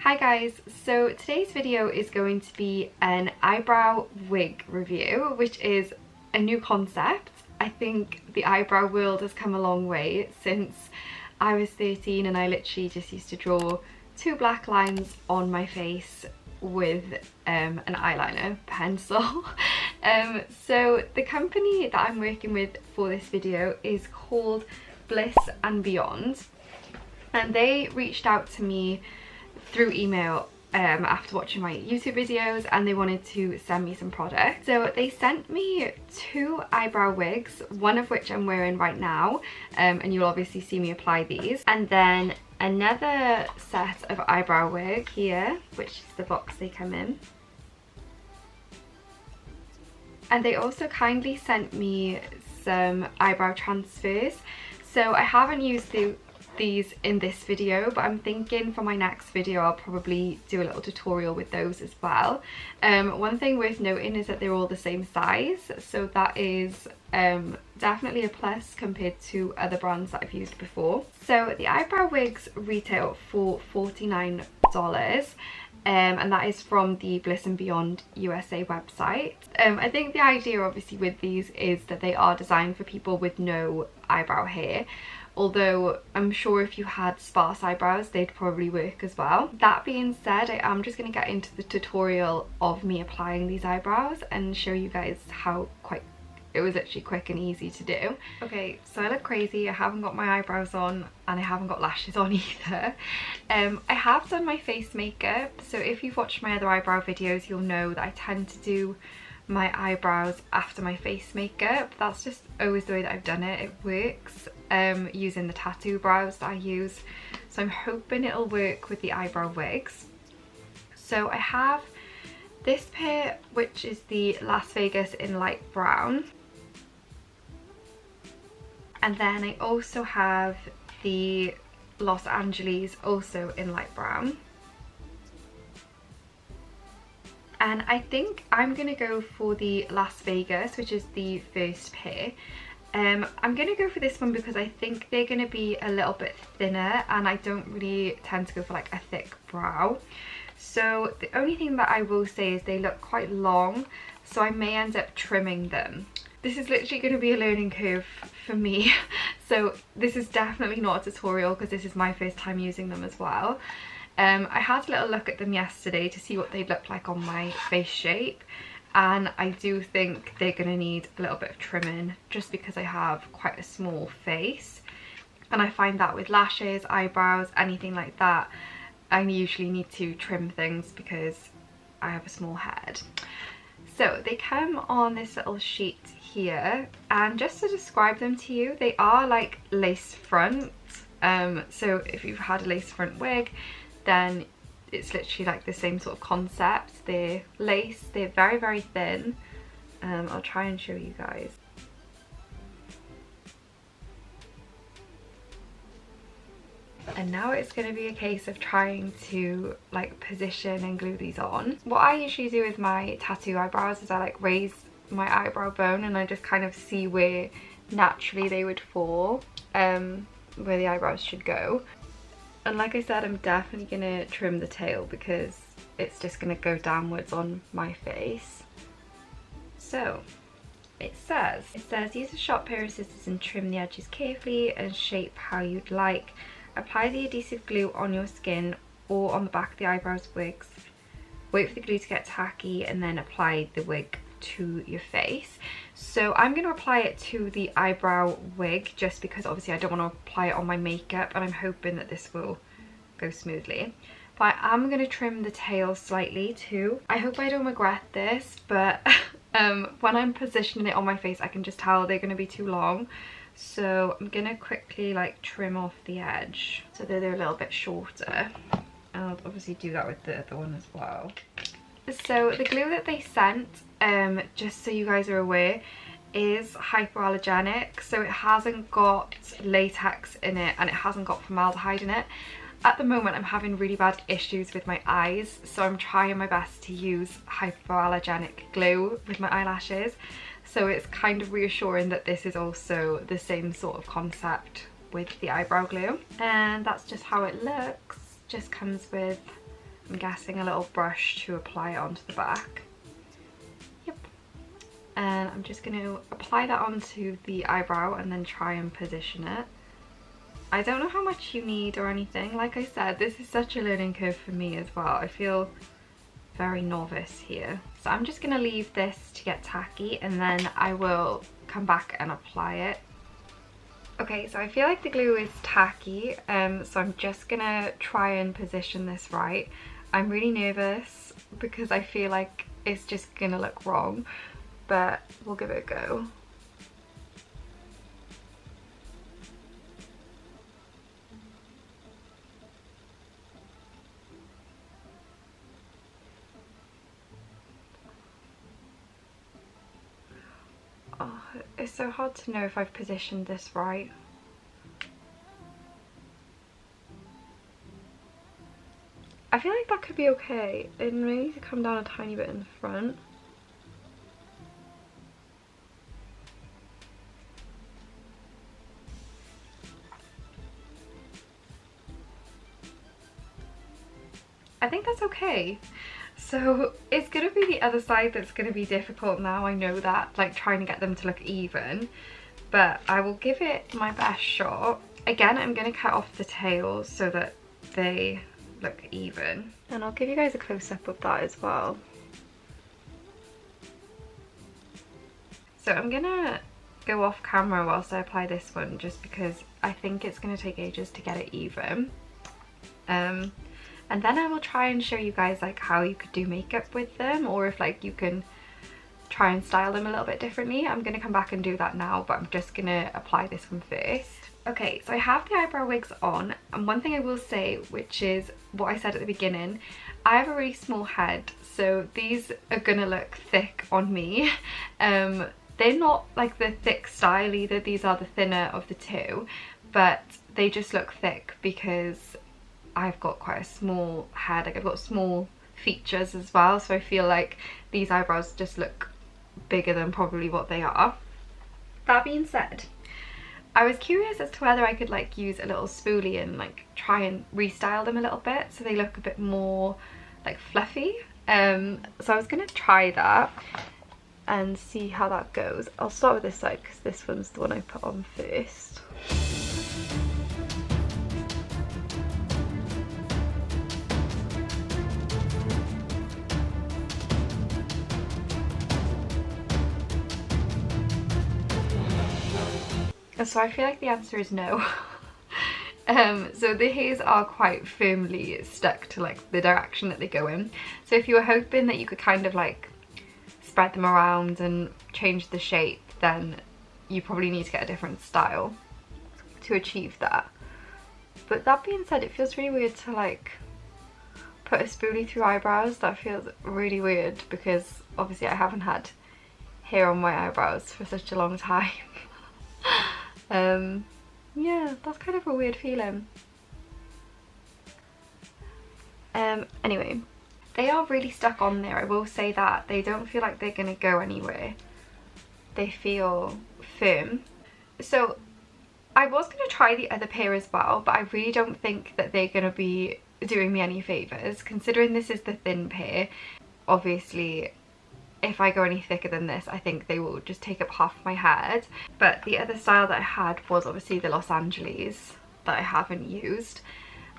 Hi guys, so today's video is going to be an eyebrow wig review, which is a new concept. I think the eyebrow world has come a long way since I was 13 and I literally just used to draw two black lines on my face with an eyeliner pencil. So the company that I'm working with for this video is called Bliss and Beyond, and they reached out to me through email after watching my YouTube videos, and they wanted to send me some products. So they sent me two eyebrow wigs, one of which I'm wearing right now, and you'll obviously see me apply these, and then another set of eyebrow wig here, which is the box they come in. And they also kindly sent me some eyebrow transfers. So I haven't used these in this video, but I'm thinking for my next video I'll probably do a little tutorial with those as well. One thing worth noting is that they're all the same size, so that is definitely a plus compared to other brands that I've used before. So the eyebrow wigs retail for $49, and that is from the Bliss and Beyond USA website. I think the idea obviously with these is that they are designed for people with no eyebrow hair, although I'm sure if you had sparse eyebrows they'd probably work as well. That being said, I am just going to get into the tutorial of me applying these eyebrows and show you guys how it was actually quick and easy to do. Okay, so I look crazy, I haven't got my eyebrows on and I haven't got lashes on either. I have done my face makeup, so if you've watched my other eyebrow videos you'll know that I tend to do my eyebrows after my face makeup. That's just always the way that I've done it. It works using the tattoo brows that I use, so I'm hoping it'll work with the eyebrow wigs. So I have this pair, which is the Las Vegas in light brown, and then I also have the Los Angeles also in light brown. And I think I'm going to go for the Las Vegas, which is the first pair. I'm going to go for this one because I think they're going to be a little bit thinner and I don't really tend to go for like a thick brow. So the only thing that I will say is they look quite long, so I may end up trimming them. This is literally going to be a learning curve for me, so this is definitely not a tutorial because this is my first time using them as well. I had a little look at them yesterday to see what they'd look like on my face shape, and I do think they're going to need a little bit of trimming just because I have quite a small face, and I find that with lashes, eyebrows, anything like that, I usually need to trim things because I have a small head. So they come on this little sheet here, and just to describe them to you, they are like lace front. So if you've had a lace front wig, then it's literally like the same sort of concept. They're lace, they're very, very thin. I'll try and show you guys. And now it's going to be a case of trying to like position and glue these on. What I usually do with my tattoo eyebrows is I like raise my eyebrow bone and I just kind of see where naturally they would fall, where the eyebrows should go. And like I said, I'm definitely going to trim the tail because it's just going to go downwards on my face. So it says use a sharp pair of scissors and trim the edges carefully and shape how you'd like. Apply the adhesive glue on your skin or on the back of the eyebrows wigs. Wait for the glue to get tacky and then apply the wig to your face. So I'm going to apply it to the eyebrow wig just because obviously I don't want to apply it on my makeup, and I'm hoping that this will go smoothly. But I am going to trim the tail slightly too. I hope I don't regret this, but when I'm positioning it on my face I can just tell they're going to be too long. So I'm going to quickly like trim off the edge so that they're a little bit shorter. And I'll obviously do that with the other one as well. So the glue that they sent, just so you guys are aware, is hypoallergenic, so it hasn't got latex in it and it hasn't got formaldehyde in it. At the moment I'm having really bad issues with my eyes, so I'm trying my best to use hypoallergenic glue with my eyelashes, so it's kind of reassuring that this is also the same sort of concept with the eyebrow glue. And that's just how it looks. Just comes with I'm guessing a little brush to apply it onto the back. Yep. And I'm just going to apply that onto the eyebrow and then try and position it. I don't know how much you need or anything. Like I said, this is such a learning curve for me as well. I feel very novice here. So I'm just gonna leave this to get tacky and then I will come back and apply it. Okay, so I feel like the glue is tacky, so I'm just gonna try and position this right. I'm really nervous because I feel like it's just gonna look wrong, but we'll give it a go. Oh, it's so hard to know if I've positioned this right. I feel like that could be okay. It may need to come down a tiny bit in the front. I think that's okay. So it's gonna be the other side that's gonna be difficult now, I know that, like trying to get them to look even, but I will give it my best shot. Again, I'm gonna cut off the tails so that they look even, and I'll give you guys a close-up of that as well. So I'm gonna go off camera whilst I apply this one just because I think it's gonna take ages to get it even. And then I will try and show you guys like how you could do makeup with them, or if like you can try and style them a little bit differently. I'm gonna come back and do that now, but I'm just gonna apply this one first. Okay, so I have the eyebrow wigs on, and one thing I will say, which is what I said at the beginning, I have a really small head, so these are gonna look thick on me. They're not like the thick style either, these are the thinner of the two, but they just look thick because I've got quite a small head, like I've got small features as well, so I feel like these eyebrows just look bigger than probably what they are. That being said, I was curious as to whether I could like use a little spoolie and like try and restyle them a little bit so they look a bit more like fluffy. So I was gonna try that and see how that goes. I'll start with this side because this one's the one I put on first. So I feel like the answer is no. So the hairs are quite firmly stuck to like the direction that they go in. So if you were hoping that you could kind of like spread them around and change the shape, then you probably need to get a different style to achieve that. But that being said, it feels really weird to like put a spoolie through eyebrows. That feels really weird because obviously I haven't had hair on my eyebrows for such a long time. Yeah, that's kind of a weird feeling. Anyway, they are really stuck on there, I will say that. They don't feel like they're gonna go anywhere. They feel firm. So I was gonna try the other pair as well, but I really don't think that they're gonna be doing me any favours, considering this is the thin pair. Obviously, if I go any thicker than this, I think they will just take up half my head. But the other style that I had was obviously the Los Angeles that I haven't used.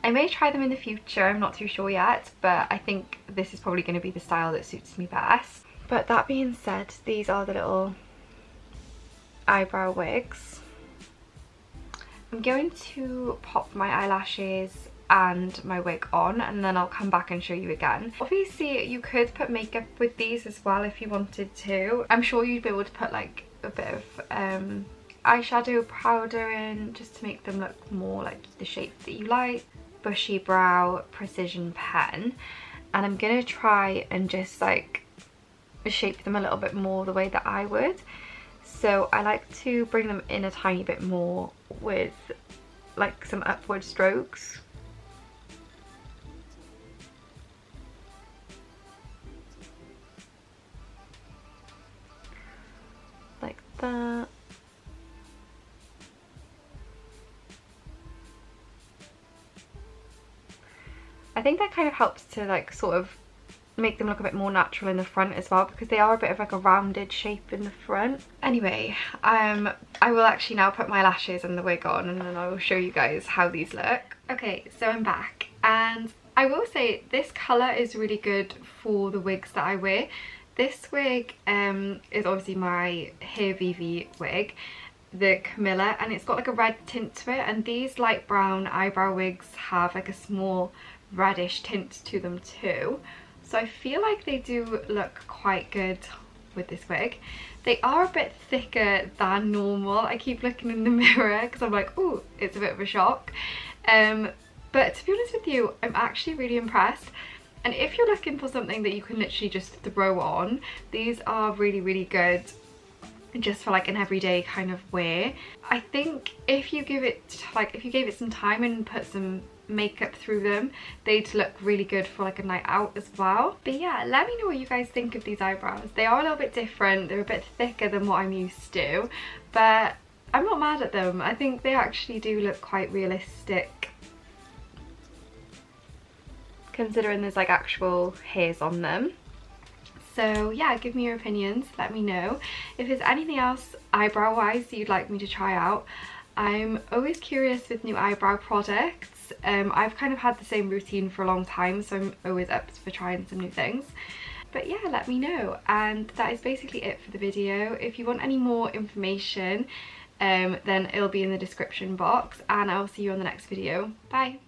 I may try them in the future, I'm not too sure yet, but I think this is probably going to be the style that suits me best. But that being said, these are the little eyebrow wigs. I'm going to pop my eyelashes and my wig on, and then I'll come back and show you again. Obviously you could put makeup with these as well if you wanted to. I'm sure you'd be able to put like a bit of eyeshadow powder in just to make them look more like the shape that you like. Bushy brow precision pen, and I'm gonna try and just like shape them a little bit more the way that I would. So I like to bring them in a tiny bit more with like some upward strokes. Like that. I think that kind of helps to like sort of make them look a bit more natural in the front as well, because they are a bit of like a rounded shape in the front. Anyway, I will actually now put my lashes and the wig on, and then I will show you guys how these look. Okay, so I'm back, and I will say this colour is really good for the wigs that I wear. This wig is obviously my Hair VV wig, the Camilla, and it's got like a red tint to it, and these light brown eyebrow wigs have like a small reddish tint to them too. So I feel like they do look quite good with this wig. They are a bit thicker than normal. I keep looking in the mirror because I'm like, oh, it's a bit of a shock. But to be honest with you, I'm actually really impressed. And if you're looking for something that you can literally just throw on, these are really, really good just for like an everyday kind of wear. I think if you give it like, if you gave it some time and put some makeup through them, they'd look really good for like a night out as well. But yeah, let me know what you guys think of these eyebrows. They are a little bit different, they're a bit thicker than what I'm used to, but I'm not mad at them. I think they actually do look quite realistic, considering there's like actual hairs on them. So yeah, give me your opinions, let me know. If there's anything else eyebrow wise that you'd like me to try out. I'm always curious with new eyebrow products. I've kind of had the same routine for a long time, so I'm always up for trying some new things. But yeah, let me know. And that is basically it for the video. If you want any more information, then it'll be in the description box, and I'll see you on the next video. Bye!